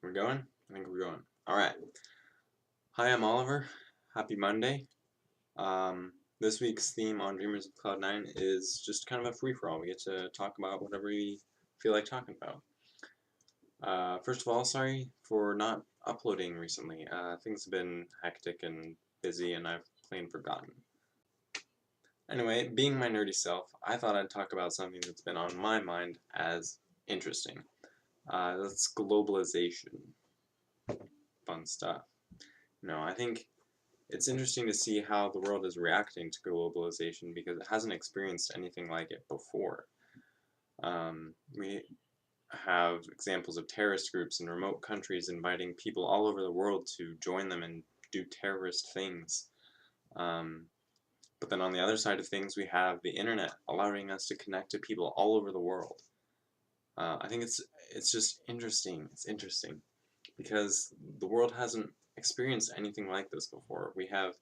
We're going? I think we're going. Alright. Hi, I'm Oliver. Happy Monday. This week's theme on Dreamers of Cloud9 is just kind of a free-for-all. We get to talk about whatever we feel like talking about. First of all, sorry for not uploading recently. Things have been hectic and busy, and I've plain forgotten. Anyway, being my nerdy self, I thought I'd talk about something that's been on my mind as interesting. That's globalization. Fun stuff. I think it's interesting to see how the world is reacting to globalization because it hasn't experienced anything like it before. We have examples of terrorist groups in remote countries inviting people all over the world to join them and do terrorist things. But then on the other side of things, we have the internet allowing us to connect to people all over the world. I think it's just interesting. It's interesting because the world hasn't experienced anything like this before. We have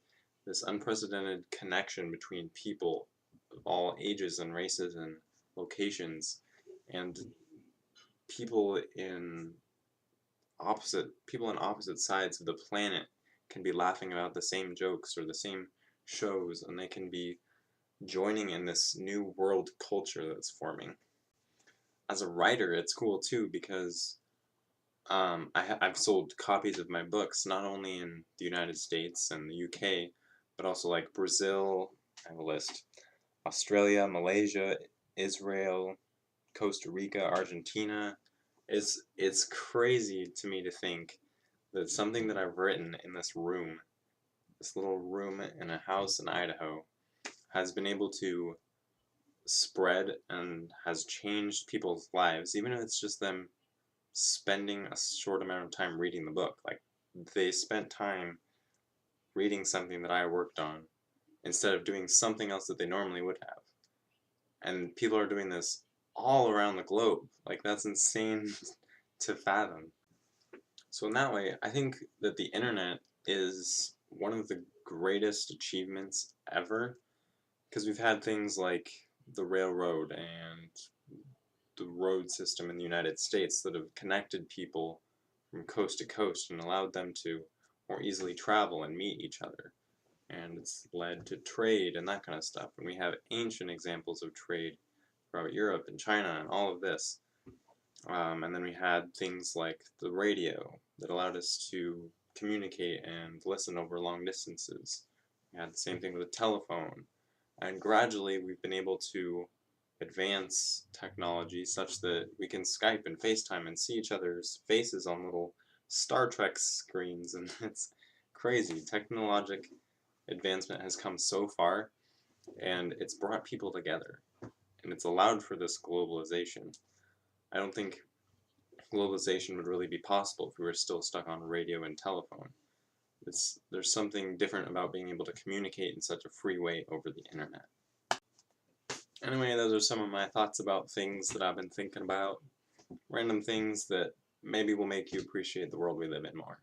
this unprecedented connection between people of all ages and races and locations, and people on opposite sides of the planet can be laughing about the same jokes or the same shows, and they can be joining in this new world culture that's forming. As a writer, it's cool too because I've sold copies of my books not only in the United States and the UK, but also like Brazil, I have a list, Australia, Malaysia, Israel, Costa Rica, Argentina. It's crazy to me to think that something that I've written in this room, this little room in a house in Idaho, has been able to spread and has changed people's lives, even if it's just them spending a short amount of time reading the book. Like, they spent time reading something that I worked on instead of doing something else that they normally would have. And people are doing this all around the globe. Like, that's insane to fathom. So in that way, I think that the internet is one of the greatest achievements ever, because we've had things like the railroad and the road system in the United States that have connected people from coast to coast and allowed them to more easily travel and meet each other. And it's led to trade and that kind of stuff. And we have ancient examples of trade throughout Europe and China and all of this. And then we had things like the radio that allowed us to communicate and listen over long distances. We had the same thing with the telephone. And gradually we've been able to advance technology such that we can Skype and FaceTime and see each other's faces on little Star Trek screens, and it's crazy. Technologic advancement has come so far, and it's brought people together, and it's allowed for this globalization. I don't think globalization would really be possible if we were still stuck on radio and telephone. There's something different about being able to communicate in such a free way over the internet. Anyway, those are some of my thoughts about things that I've been thinking about. Random things that maybe will make you appreciate the world we live in more.